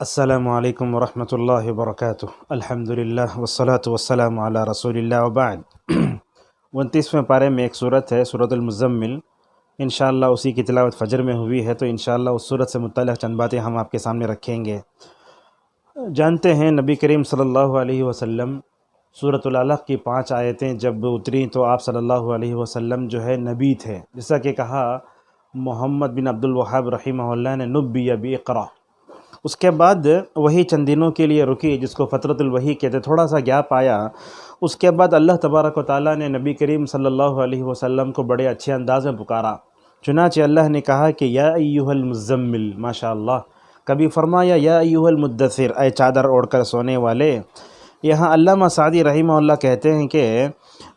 السلام علیکم ورحمۃ اللہ وبرکاتہ۔ الحمدللہ والصلاة والسلام علی رسول اللہ وبعد۔ 29ویں پارے میں ایک صورت ہے سورۃ المزمل، انشاءاللہ اسی کی تلاوت فجر میں ہوئی ہے، تو انشاءاللہ اس صورت سے متعلق چند باتیں ہم آپ کے سامنے رکھیں گے۔ جانتے ہیں نبی کریم صلی اللہ علیہ وسلم سورۃ العلق کی 5 آیتیں جب اتریں تو آپ صلی اللہ علیہ وسلم جو ہے نبی تھے، جیسا کہ کہا محمد بن عبد الوہاب رحمہ اللہ نے نبی بِاقرأ۔ اس کے بعد وہی چند دنوں کے لیے رکی، جس کو فترۃ الوحی کہتے، تھوڑا سا گیپ آیا۔ اس کے بعد اللہ تبارک و تعالیٰ نے نبی کریم صلی اللہ علیہ وسلم کو بڑے اچھے انداز میں پکارا، چنانچہ اللہ نے کہا کہ یا ایھا المزمل، ماشاءاللہ، کبھی فرمایا یا ایھا المدثر، اے چادر اوڑھ کر سونے والے۔ یہاں علامہ سعدی رحمہ اللہ کہتے ہیں کہ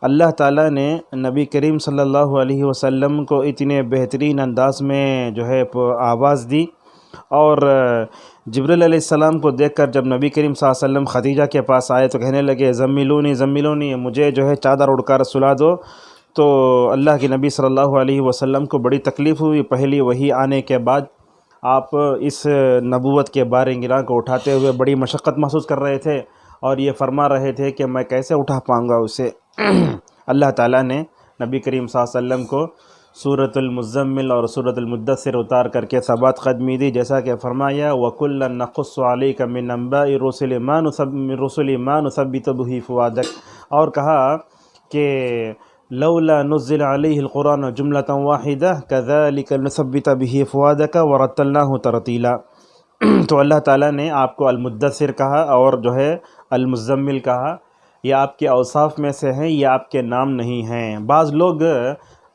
اللہ تعالیٰ نے نبی کریم صلی اللہ علیہ وسلم کو اتنے بہترین انداز میں جو ہے آواز دی، اور جبریل علیہ السلام کو دیکھ کر جب نبی کریم صلی اللہ علیہ وسلم خدیجہ کے پاس آئے تو کہنے لگے زملونی زملونی، مجھے جو ہے چادر اڑ کر سلا دو۔ تو اللہ کے نبی صلی اللہ علیہ وسلم کو بڑی تکلیف ہوئی، پہلی وحی آنے کے بعد آپ اس نبوت کے بار گراں کو اٹھاتے ہوئے بڑی مشقت محسوس کر رہے تھے، اور یہ فرما رہے تھے کہ میں کیسے اٹھا پاؤں گا اسے۔ اللہ تعالیٰ نے نبی کریم صلی اللہ علیہ وسلم کو سورۃ المزمل اور سورۃ المدثر اتار کر کے ثبات قدمی دی، جیسا کہ فرمایا وَكُلًّا نَقُصُّ عَلَيْكَ مِنْ أَنْبَاءِ الرُّسُلِ مَا نُثَبِّتُ بِهِ فُؤَادَكَ، اور کہا کہ لولا نزل علیہ القرآن جملۃ واحدہ كذلك نثبت به فؤادك ورتلناه ترتیلا۔ تو اللہ تعالیٰ نے آپ کو المدثر کہا اور جو ہے المزمل کہا، یہ آپ کے اوصاف میں سے ہیں، یہ آپ کے نام نہیں ہیں۔ بعض لوگ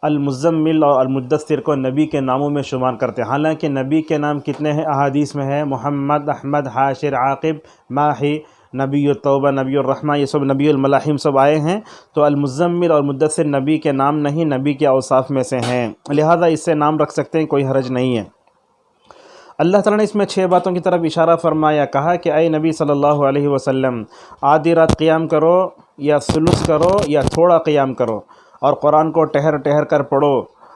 المزمل اور المدثر کو نبی کے ناموں میں شمار کرتے ہیں، حالانکہ نبی کے نام کتنے ہیں احادیث میں ہے، محمد، احمد، حاشر، عاقب، ماہی، نبی التوبہ، نبی الرحمہ، یہ سب نبی الملاحم سب آئے ہیں۔ تو المزمل اور مدثر نبی کے نام نہیں، نبی کے اوصاف میں سے ہیں، لہذا اس سے نام رکھ سکتے ہیں، کوئی حرج نہیں ہے۔ اللہ تعالیٰ نے اس میں 6 باتوں کی طرف اشارہ فرمایا، کہا کہ اے نبی صلی اللہ علیہ وسلم آدھی رات قیام کرو، یا ثلث کرو، یا تھوڑا قیام کرو، اور قرآن کو ٹہر ٹہر کر پڑھو،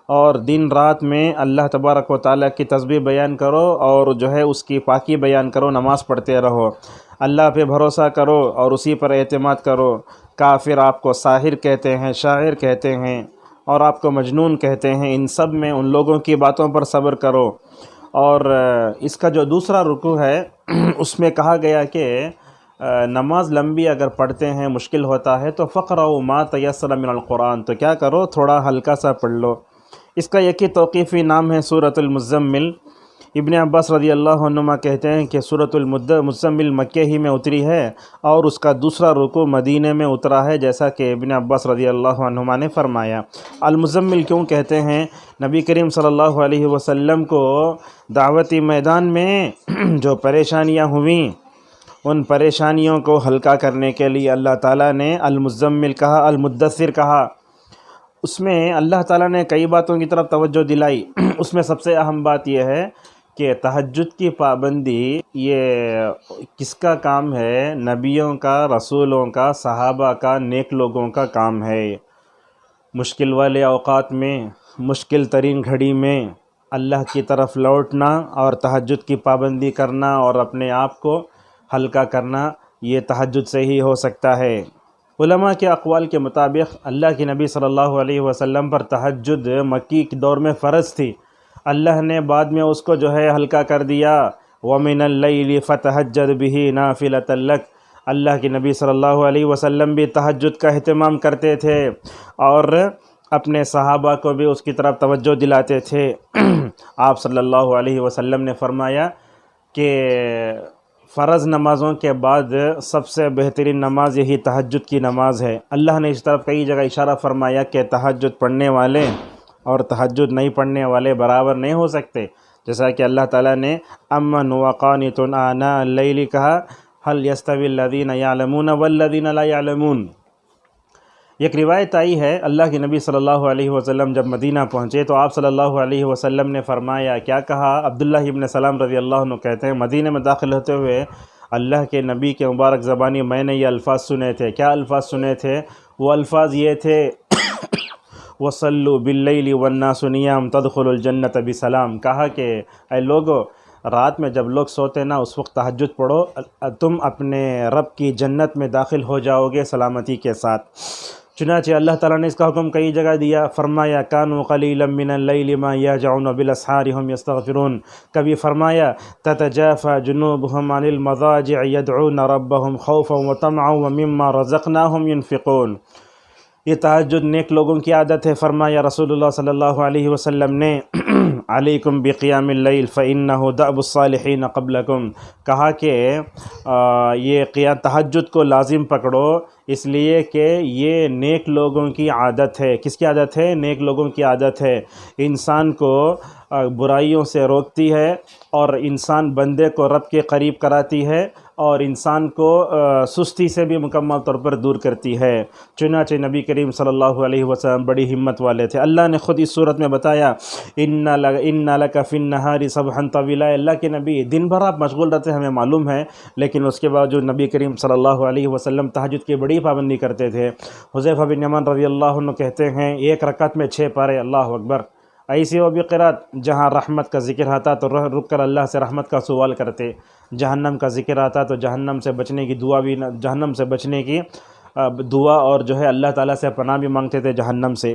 اور دن رات میں اللہ تبارک و تعالیٰ کی تسبیح بیان کرو، اور جو ہے اس کی پاکی بیان کرو، نماز پڑھتے رہو، اللہ پہ بھروسہ کرو اور اسی پر اعتماد کرو۔ کافر آپ کو ساحر کہتے ہیں، شاعر کہتے ہیں، اور آپ کو مجنون کہتے ہیں، ان سب میں ان لوگوں کی باتوں پر صبر کرو۔ اور اس کا جو دوسرا رکوع ہے اس میں کہا گیا کہ نماز لمبی اگر پڑھتے ہیں مشکل ہوتا ہے تو فقرؤ ما تیسر من القرآن، تو کیا کرو، تھوڑا ہلکا سا پڑھ لو۔ اس کا ایک ہی توقیفی نام ہے سورۃ المزمل۔ ابن عباس رضی اللہ عنہما کہتے ہیں کہ سورۃ المزمل مکہ ہی میں اتری ہے، اور اس کا دوسرا رکوع مدینہ میں اترا ہے، جیسا کہ ابن عباس رضی اللہ عنہما نے فرمایا۔ المزمل کیوں کہتے ہیں؟ نبی کریم صلی اللہ علیہ وسلم کو دعوتی میدان میں جو پریشانیاں ہوئیں، ان پریشانیوں کو ہلکا کرنے کے لیے اللہ تعالیٰ نے المزمل کہا، المدثر کہا۔ اس میں اللہ تعالیٰ نے کئی باتوں کی طرف توجہ دلائی، اس میں سب سے اہم بات یہ ہے کہ تہجد کی پابندی یہ کس کا کام ہے؟ نبیوں کا، رسولوں کا، صحابہ کا، نیک لوگوں کا کام ہے۔ مشکل والے اوقات میں، مشکل ترین گھڑی میں اللہ کی طرف لوٹنا اور تہجد کی پابندی کرنا اور اپنے آپ کو ہلکا کرنا، یہ تہجد سے ہی ہو سکتا ہے۔ علماء کے اقوال کے مطابق اللہ کے نبی صلی اللہ علیہ وسلم پر تہجد مکی کے دور میں فرض تھی، اللہ نے بعد میں اس کو جو ہے ہلکا کر دیا۔ وَمِنَ اللَّيْلِ فَتَهَجَّدْ بِهِ نَافِلَةً لَكَ، اللہ کے نبی صلی اللہ علیہ وسلم بھی تہجد کا اہتمام کرتے تھے، اور اپنے صحابہ کو بھی اس کی طرف توجہ دلاتے تھے۔ آپ صلی اللہ علیہ وسلم نے فرمایا کہ فرض نمازوں کے بعد سب سے بہترین نماز یہی تہجد کی نماز ہے۔ اللہ نے اس طرف کئی جگہ اشارہ فرمایا کہ تہجد پڑھنے والے اور تہجد نہیں پڑھنے والے برابر نہیں ہو سکتے، جیسا کہ اللہ تعالیٰ نے امن وقانت آناء اللیل کہا، هل يستوي الذین یعلمون والذین لا یعلمون۔ ایک روایت آئی ہے، اللہ کے نبی صلی اللہ علیہ وسلم جب مدینہ پہنچے تو آپ صلی اللہ علیہ وسلم نے فرمایا، کیا کہا؟ عبداللہ ابن سلام رضی اللہ عنہ کہتے ہیں مدینہ میں داخل ہوتے ہوئے اللہ کے نبی کے مبارک زبانی میں نے یہ الفاظ سنے تھے۔ کیا الفاظ سنے تھے؟ وہ الفاظ یہ تھے وَصَلُّوا بِاللَّيْلِ وَالنَّاسُ نِيَامٌ تَدْخُلُوا الْجَنَّةَ بِسَلام، کہا کہ اے لوگو رات میں جب لوگ سوتے نا اس وقت تہجد پڑھو، تم اپنے رب کی جنت میں داخل ہو جاؤ گے سلامتی کے ساتھ۔ چنانچہ اللہ تعالیٰ نے اس کا حکم کئی جگہ دیا، فرمایا کانوا قلیلا من اللیل ما یہجعون بالاسحار هم یستغفرون، کبھی فرمایا تتجافى جنوبهم عن المضاجع يدعون ربهم خوفا وطمعا ومما رزقناهم ينفقون۔ یہ تہجد نیک لوگوں کی عادت ہے۔ فرمایا رسول اللہ صلی اللہ علیہ وسلم نے علیکم بقیام اللیل فإنہ دأب الصالحین قبلکم، کہا کہ یہ تہجد کو لازم پکڑو، اس لیے کہ یہ نیک لوگوں کی عادت ہے۔ کس کی عادت ہے؟ نیک لوگوں کی عادت ہے۔ انسان کو برائیوں سے روکتی ہے، اور انسان بندے کو رب کے قریب کراتی ہے، اور انسان کو سستی سے بھی مکمل طور پر دور کرتی ہے۔ چنانچہ نبی کریم صلی اللہ علیہ وسلم بڑی ہمت والے تھے۔ اللہ نے خود اس صورت میں بتایا ان لک فی النہار سبحا طویلا، اللہ کے نبی دن بھر آپ مشغول رہتے ہیں ہمیں معلوم ہے، لیکن اس کے باوجود نبی کریم صلی اللہ علیہ وسلم تہجد کی بڑی پابندی کرتے تھے۔ حذیفہ بن یمان رضی اللہ عنہ کہتے ہیں ایک رکعت میں 6 پارے، اللہ اکبر۔ ایسی وہ بھی قرات جہاں رحمت کا ذکر آتا تو رک کر اللہ سے رحمت کا سوال کرتے، جہنم کا ذکر آتا تو جہنم سے بچنے کی دعا بھی، جہنم سے بچنے کی دعا اور جو ہے اللہ تعالیٰ سے پناہ بھی مانگتے تھے جہنم سے۔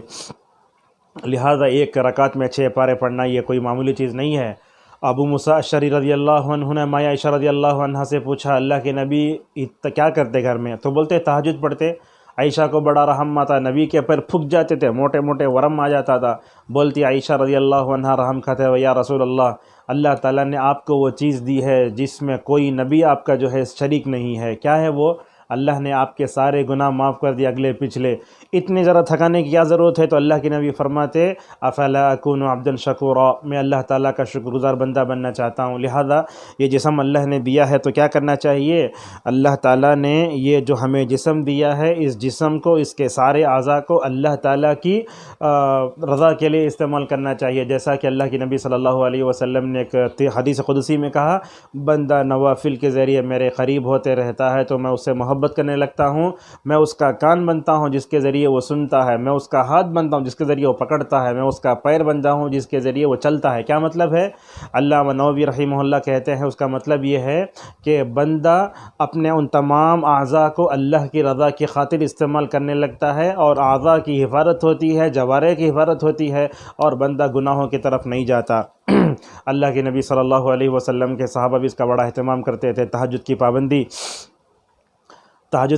لہذا ایک رکعت میں 6 پارے پڑھنا یہ کوئی معمولی چیز نہیں ہے۔ ابو موسیٰ اشعری رضی اللہ عنہ نے مایا عائشہ رضی اللہ عنہ سے پوچھا اللہ کے نبی کیا کرتے گھر میں؟ تو بولتے تہجد پڑھتے۔ عائشہ کو بڑا رحم آتا، نبی کے پر پھک جاتے تھے، موٹے موٹے ورم آ جاتا تھا۔ بولتی عائشہ رضی اللہ عنہ رحم کھاتے ہوئے یا رسول اللہ تعالیٰ نے آپ کو وہ چیز دی ہے جس میں کوئی نبی آپ کا جو ہے شریک نہیں ہے، کیا ہے وہ؟ اللہ نے آپ کے سارے گناہ معاف کر دیا، اگلے پچھلے، اتنے ذرا تھکانے کی کیا ضرورت ہے؟ تو اللہ کے نبی فرماتے افلا اکون عبدا شکورا، میں اللہ تعالیٰ کا شکر گزار بندہ بننا چاہتا ہوں۔ لہذا یہ جسم اللہ نے دیا ہے تو کیا کرنا چاہیے؟ اللہ تعالیٰ نے یہ جو ہمیں جسم دیا ہے، اس جسم کو، اس کے سارے اعضاء کو اللہ تعالیٰ کی رضا کے لیے استعمال کرنا چاہیے، جیسا کہ اللہ کے نبی صلی اللہ علیہ وسلم نے ایک حدیث قدسی میں کہا بندہ نوافل کے ذریعے میرے قریب ہوتے رہتا ہے تو میں اس سے محبت کرنے لگتا ہوں، میں اس کا کان بنتا ہوں جس کے ذریعے وہ سنتا ہے، میں اس کا ہاتھ بنتا ہوں جس کے ذریعے وہ پکڑتا ہے، میں اس کا پیر بنتا ہوں جس کے ذریعے وہ چلتا ہے۔ کیا مطلب ہے؟ علامہ نووی رحمہ اللہ کہتے ہیں اس کا مطلب یہ ہے کہ بندہ اپنے ان تمام اعضاء کو اللہ کی رضا کی خاطر استعمال کرنے لگتا ہے، اور اعضاء کی حفاظت ہوتی ہے، جوارح کی حفاظت ہوتی ہے، اور بندہ گناہوں کی طرف نہیں جاتا۔ اللہ کے نبی صلی اللہ علیہ وسلم کے صحابہ بھی اس کا بڑا اہتمام کرتے تھے، تہجد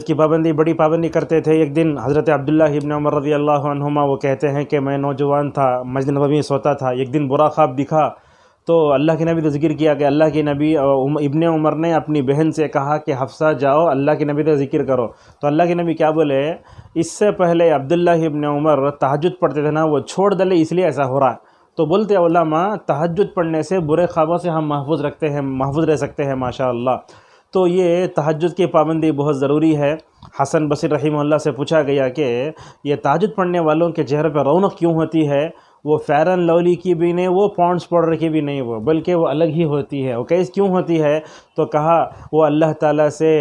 کی پابندی بڑی پابندی کرتے تھے۔ ایک دن حضرت عبداللہ ابن عمر رضی اللہ عنہما وہ کہتے ہیں کہ میں نوجوان تھا، مسجد نبوی میں سوتا تھا، ایک دن برا خواب دکھا تو اللہ کے نبی تو ذکر کیا کہ اللہ کے نبی ابن عمر نے اپنی بہن سے کہا کہ حفصہ جاؤ اللہ کے نبی تو ذکر کرو، تو اللہ کے نبی کیا بولے؟ اس سے پہلے عبداللہ ابن عمر تہجد پڑھتے تھے نا، وہ چھوڑ ڈلے اس لیے ایسا ہو رہا۔ تو بولتے علماء تہجد پڑھنے سے برے خوابوں سے ہم محفوظ رہ سکتے ہیں ماشاءاللہ۔ تو یہ تہجد کی پابندی بہت ضروری ہے۔ حسن بصری رحمہ اللہ سے پوچھا گیا کہ یہ تہجد پڑھنے والوں کے چہرے پہ رونق کیوں ہوتی ہے؟ وہ فیئر اینڈ لولی کی بھی نہیں، وہ پونڈس پاؤڈر کی بھی نہیں، وہ بلکہ وہ الگ ہی ہوتی ہے۔ وہ کیس کیوں ہوتی ہے؟ تو کہا وہ اللہ تعالیٰ سے،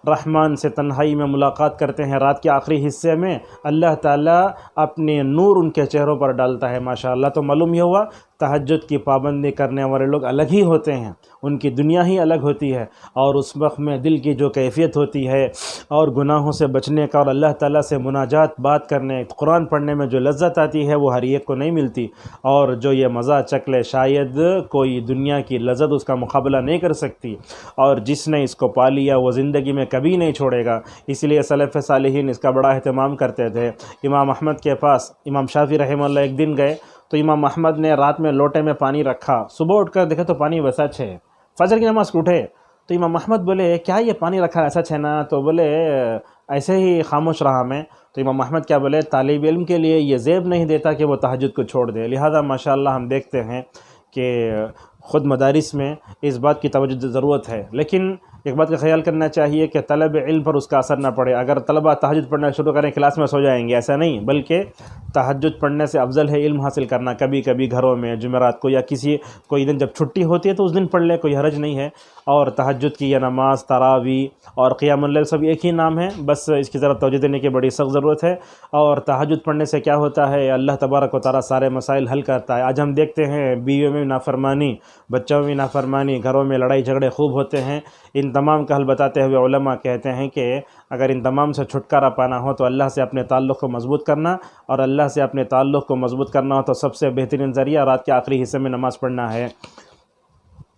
رحمان سے تنہائی میں ملاقات کرتے ہیں، رات کے آخری حصے میں اللہ تعالیٰ اپنے نور ان کے چہروں پر ڈالتا ہے ماشاءاللہ۔ تو معلوم یہ ہوا تہجد کی پابندی کرنے والے لوگ الگ ہی ہوتے ہیں، ان کی دنیا ہی الگ ہوتی ہے، اور اس وقت میں دل کی جو کیفیت ہوتی ہے اور گناہوں سے بچنے کا اور اللہ تعالیٰ سے مناجات بات کرنے، قرآن پڑھنے میں جو لذت آتی ہے وہ ہر ایک کو نہیں ملتی، اور جو یہ مزہ چکھ لے شاید کوئی دنیا کی لذت اس کا مقابلہ نہیں کر سکتی، اور جس نے اس کو پا لیا وہ زندگی میں کبھی نہیں چھوڑے گا۔ اس لیے سلف صالحین اس کا بڑا اہتمام کرتے تھے۔ امام احمد کے پاس امام شافعی رحمہ اللہ ایک دن گئے تو امام احمد نے رات میں لوٹے میں پانی رکھا، صبح اٹھ کر دیکھا تو پانی ویسا ہے، فجر کی نماز کو اٹھے تو امام احمد بولے کیا یہ پانی رکھا ایسا ہے نا؟ تو بولے ایسے ہی خاموش رہا میں۔ تو امام احمد کیا بولے؟ طالب علم کے لیے یہ زیب نہیں دیتا کہ وہ تہجد کو چھوڑ دے۔ لہذا ماشاءاللہ ہم دیکھتے ہیں کہ خود مدارس میں اس بات کی توجہ ضرورت ہے، لیکن ایک بات کا خیال کرنا چاہیے کہ طلب علم پر اس کا اثر نہ پڑے. اگر طلبہ تہجد پڑھنا شروع کریں کلاس میں سو جائیں گے، ایسا نہیں، بلکہ تہجد پڑھنے سے افضل ہے علم حاصل کرنا. کبھی کبھی گھروں میں جمعرات کو یا کوئی دن جب چھٹی ہوتی ہے تو اس دن پڑھ لیں، کوئی حرج نہیں ہے. اور تہجد کی یہ نماز، تراویح اور قیام اللیل سب ایک ہی نام ہے، بس اس کی طرف توجہ دینے کی بڑی سخت ضرورت ہے. اور تہجد پڑھنے سے کیا ہوتا ہے، اللہ تبارک و تعالیٰ سارے مسائل حل کرتا ہے. آج ہم دیکھتے ہیں بیویوں میں نافرمانی، بچوں میں نافرمانی، گھروں میں لڑائی جھگڑے خوب ہوتے ہیں. ان تمام کا حل بتاتے ہوئے علماء کہتے ہیں کہ اگر ان تمام سے چھٹکارا پانا ہو تو اللہ سے اپنے تعلق کو مضبوط کرنا، اور اللہ سے اپنے تعلق کو مضبوط کرنا ہو تو سب سے بہترین ذریعہ رات کے آخری حصے میں نماز پڑھنا ہے.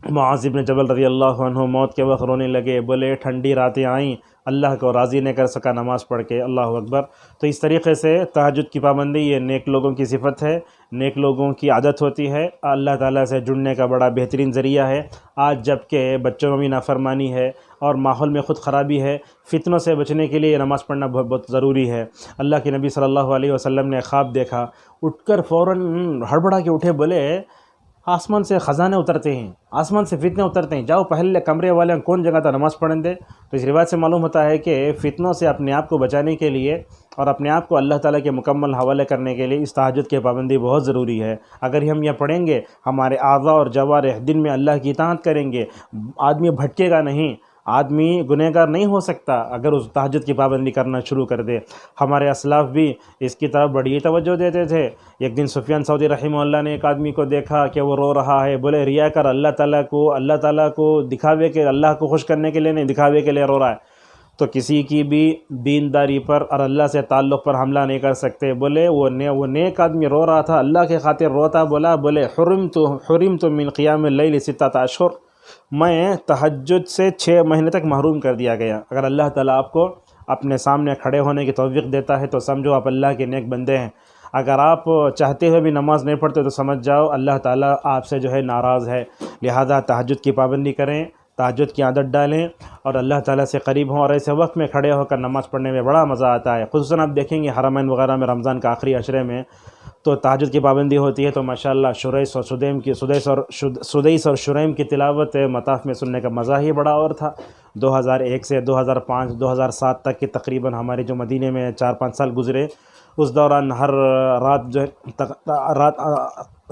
معاذ بن جبل رضی اللہ عنہ موت کے وقت رونے لگے، بولے ٹھنڈی راتیں آئیں، اللہ کو راضی نہیں کر سکا نماز پڑھ کے. اللہ اکبر. تو اس طریقے سے تہجد کی پابندی یہ نیک لوگوں کی صفت ہے، نیک لوگوں کی عادت ہوتی ہے، اللہ تعالیٰ سے جڑنے کا بڑا بہترین ذریعہ ہے. آج جب کہ بچوں میں بھی نافرمانی ہے اور ماحول میں خود خرابی ہے، فتنوں سے بچنے کے لیے نماز پڑھنا بہت ضروری ہے. اللہ کے نبی صلی اللہ علیہ وسلم نے خواب دیکھا، اٹھ کر فوراً ہڑبڑا کے اٹھے، بولے آسمان سے خزانے اترتے ہیں، آسمان سے فتنے اترتے ہیں، جاؤ پہلے کمرے والے کون جگہ تھا نماز پڑھنے دے. تو اس روایت سے معلوم ہوتا ہے کہ فتنوں سے اپنے آپ کو بچانے کے لیے اور اپنے آپ کو اللہ تعالیٰ کے مکمل حوالے کرنے کے لیے اس تہجد کی پابندی بہت ضروری ہے. اگر ہم یہ پڑھیں گے، ہمارے اعضاء اور جوارح دن میں اللہ کی اطاعت کریں گے، آدمی بھٹکے گا نہیں، آدمی گنہگار نہیں ہو سکتا اگر اس تہجد کی پابندی کرنا شروع کر دے. ہمارے اسلاف بھی اس کی طرف بڑی توجہ دیتے تھے. ایک دن سفیان ثوری رحمہ اللہ نے ایک آدمی کو دیکھا کہ وہ رو رہا ہے، بولے ریاکار، اللہ تعالیٰ کو دکھاوے کے، اللہ کو خوش کرنے کے لیے نہیں، دکھاوے کے لیے رو رہا ہے. تو کسی کی بھی دینداری پر اور اللہ سے تعلق پر حملہ نہیں کر سکتے. بولے وہ نیک آدمی رو رہا تھا، اللہ کے خاطر روتا، بولے حرمت من قیام اللیل 6 اشہر، میں تہجد سے 6 مہینے تک محروم کر دیا گیا. اگر اللہ تعالیٰ آپ کو اپنے سامنے کھڑے ہونے کی توفیق دیتا ہے تو سمجھو آپ اللہ کے نیک بندے ہیں. اگر آپ چاہتے ہوئے بھی نماز نہیں پڑھتے تو سمجھ جاؤ اللہ تعالیٰ آپ سے جو ہے ناراض ہے. لہذا تہجد کی پابندی کریں، تہجد کی عادت ڈالیں اور اللہ تعالیٰ سے قریب ہوں. اور ایسے وقت میں کھڑے ہو کر نماز پڑھنے میں بڑا مزہ آتا ہے. خصوصاً آپ دیکھیں گے حرمین وغیرہ میں رمضان کا آخری عشرے میں تو تہجد کی پابندی ہوتی ہے، تو ماشاءاللہ سدیس اور شریم کی تلاوت مطاف میں سننے کا مزہ ہی بڑا اور تھا. 2001 سے 2005 2007 تک کی تقریباً ہمارے جو مدینے میں 4-5 سال گزرے، اس دوران ہر رات جو رات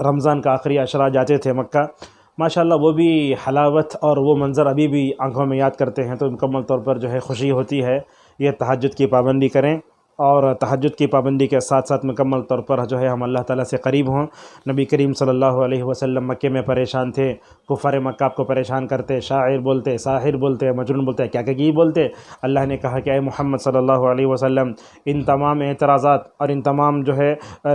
رمضان کا آخری عشرہ جاتے تھے مکہ. ماشاءاللہ وہ بھی حلاوت اور وہ منظر ابھی بھی آنکھوں میں یاد کرتے ہیں تو مکمل طور پر جو ہے خوشی ہوتی ہے. یہ تہجد کی پابندی کریں اور تہجد کی پابندی کے ساتھ ساتھ مکمل طور پر جو ہے ہم اللہ تعالیٰ سے قریب ہوں. نبی کریم صلی اللہ علیہ وسلم مکے میں پریشان تھے، کفار مکہ آپ کو پریشان کرتے، شاعر بولتے، ساحر بولتے، مجنون بولتے، کیا بولتے. اللہ نے کہا کہ اے محمد صلی اللہ علیہ وسلم، ان تمام اعتراضات اور ان تمام جو ہے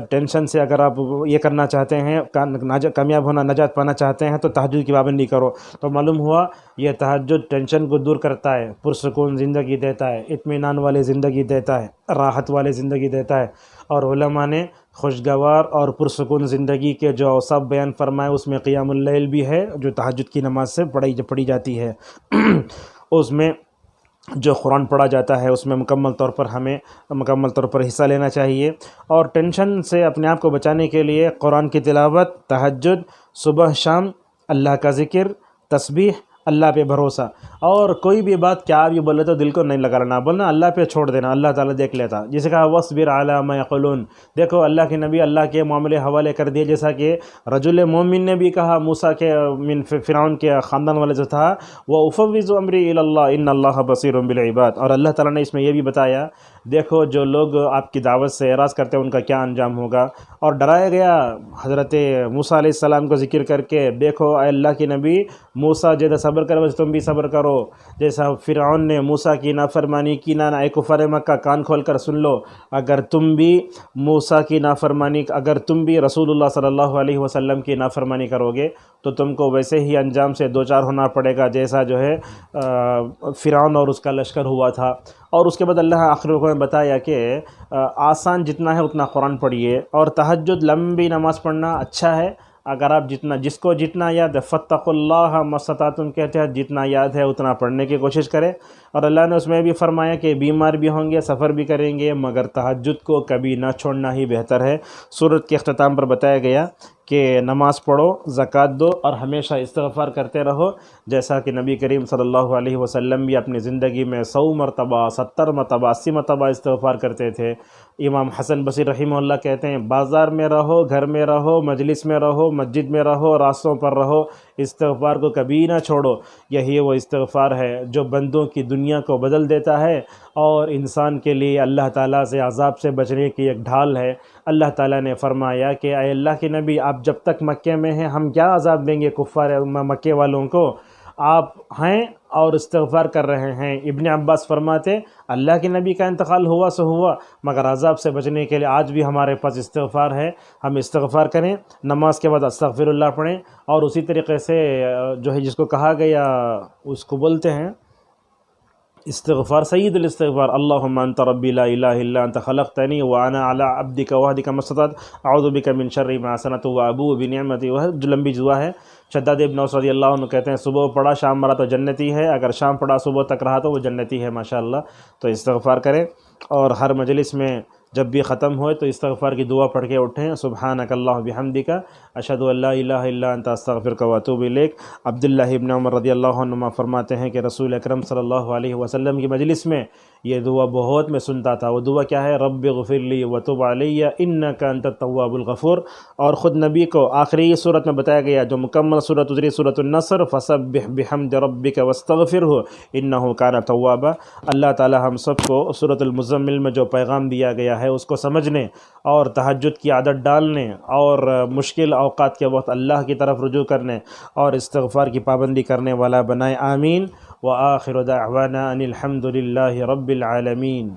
ٹینشن سے اگر آپ یہ کرنا چاہتے ہیں، کامیاب ہونا، نجات پانا چاہتے ہیں تو تہجد کی پابندی کرو. تو معلوم ہوا یہ تہجد ٹینشن کو دور کرتا ہے، پرسکون زندگی دیتا ہے، اطمینان والی زندگی دیتا ہے، راحت والے زندگی دیتا ہے. اور علماء نے خوشگوار اور پرسکون زندگی کے جو اوصاف بیان فرمائے اس میں قیام اللیل بھی ہے، جو تہجد کی نماز سے پڑھی جاتی ہے. اس میں جو قرآن پڑھا جاتا ہے اس میں مکمل طور پر حصہ لینا چاہیے. اور ٹینشن سے اپنے آپ کو بچانے کے لیے قرآن کی تلاوت، تہجد، صبح شام اللہ کا ذکر، تسبیح، اللہ پہ بھروسہ. اور کوئی بھی بات کیا بھی بولے تو دل کو نہیں لگانا، بولنا اللہ پہ چھوڑ دینا، اللہ تعالیٰ دیکھ لیتا. جسے کہا وَاصْبِرْ عَلَىٰ مَا يَقُولُونَ، دیکھو اللہ کے نبی اللہ کے معاملے حوالے کر دیے. جیسا کہ رجل مومن نے بھی کہا موسیٰ کے فرعون کے خاندان والے جو تھا، وَأُفَوِّضُ أَمْرِي إِلَى اللَّهِ إِنَّ اللَّهَ بَصِيرٌ بِالْعِبَادِ. اور اللہ تعالیٰ نے اس میں یہ بھی بتایا، دیکھو جو لوگ آپ کی دعوت سے اعراض کرتے ہیں ان کا کیا انجام ہوگا. اور ڈرایا گیا حضرت موسیٰ علیہ السلام کو ذکر کر کے، دیکھو اے اللہ کے نبی، موسیٰ جیسا صبر کرو تم بھی صبر کرو، جیسا فرعون نے موسیٰ کی نافرمانی کی. نہ اے کفار مکہ کان کھول کر سن لو، اگر تم بھی موسیٰ کی نافرمانی، اگر تم بھی رسول اللہ صلی اللہ علیہ وسلم کی نافرمانی کرو گے تو تم کو ویسے ہی انجام سے دوچار ہونا پڑے گا جیسا جو ہے فرعون اور اس کا لشکر ہوا تھا. اور اس کے بعد اللہ آخر میں بتایا کہ آسان جتنا ہے اتنا قرآن پڑھیے. اور تہجد لمبی نماز پڑھنا اچھا ہے، اگر آپ جس کو جتنا یاد ہے، فَاتَّقُوا اللَّهَ مَا اسْتَطَعْتُمْ کہتے ہیں، جتنا یاد ہے اتنا پڑھنے کی کوشش کریں. اور اللہ نے اس میں بھی فرمایا کہ بیمار بھی ہوں گے، سفر بھی کریں گے، مگر تہجد کو کبھی نہ چھوڑنا ہی بہتر ہے. سورت کے اختتام پر بتایا گیا کہ نماز پڑھو، زکوٰۃ دو اور ہمیشہ استغفار کرتے رہو، جیسا کہ نبی کریم صلی اللہ علیہ وسلم بھی اپنی زندگی میں 100 مرتبہ، 70 مرتبہ، 80 مرتبہ استغفار کرتے تھے۔ امام حسن بصری رحمہ اللہ کہتے ہیں بازار میں رہو، گھر میں رہو، مجلس میں رہو، مسجد میں رہو، راستوں پر رہو، استغفار کو کبھی نہ چھوڑو۔ یہی وہ استغفار ہے جو بندوں کی دنیا کو بدل دیتا ہے اور انسان کے لیے اللہ تعالیٰ سے عذاب سے بچنے کی ایک ڈھال ہے۔ اللہ تعالیٰ نے فرمایا کہ اے اللہ کے نبی، آپ جب تک مکے میں ہیں ہم کیا عذاب دیں گے کفار مکے والوں کو؟ آپ ہیں اور استغفار کر رہے ہیں۔ ابن عباس فرماتے اللہ کے نبی کا انتقال ہوا سو ہوا، مگر عذاب سے بچنے کے لیے آج بھی ہمارے پاس استغفار ہے، ہم استغفار کریں، نماز کے بعد استغفر اللہ پڑھیں، اور اسی طریقے سے جو ہے جس کو کہا گیا اس کو بولتے ہیں استغفار، سید الاستغفار، اللہم انت ربی لا الہ الا انت خلقتنی وانا علی عبدک وعہدک ما استطعت اعوذ بک من شر ما صنعت وابوء بنعمتی، وہ جو لمبی دعا ہے۔ شداد ابن اوس رضی اللہ عنہ کہتے ہیں صبح پڑھا شام مرا تو جنتی ہے، اگر شام پڑھا صبح تک رہا تو وہ جنتی ہے ماشاءاللہ۔ تو استغفار کریں، اور ہر مجلس میں جب بھی ختم ہوئے تو استغفار کی دعا پڑھ کے اٹھیں، سبحانک اللہ بحمدک اشہد ان لا الہ الا انت استغفرک واتوب الیک۔ عبداللہ ابن عمر رضی اللہ عنہما فرماتے ہیں کہ رسول اکرم صلی اللہ علیہ وسلم کی مجلس میں یہ دعا بہت میں سنتا تھا۔ وہ دعا کیا ہے؟ رب اغفر لی وتب علی انک انت التواب الغفور۔ اور خود نبی کو آخری صورت میں بتایا گیا جو مکمل صورت اتری، صورت النصر، فسبح بحمد ربک واستغفرہ انہ کان توابا۔ اللہ تعالی ہم سب کو صورت المزمل میں جو پیغام دیا گیا ہے اس کو سمجھنے اور تہجد کی عادت ڈالنے اور مشکل اوقات کے وقت اللہ کی طرف رجوع کرنے اور استغفار کی پابندی کرنے والا بنائے، آمین۔ وآخر دعوانا ان الحمد للہ رب العالمین۔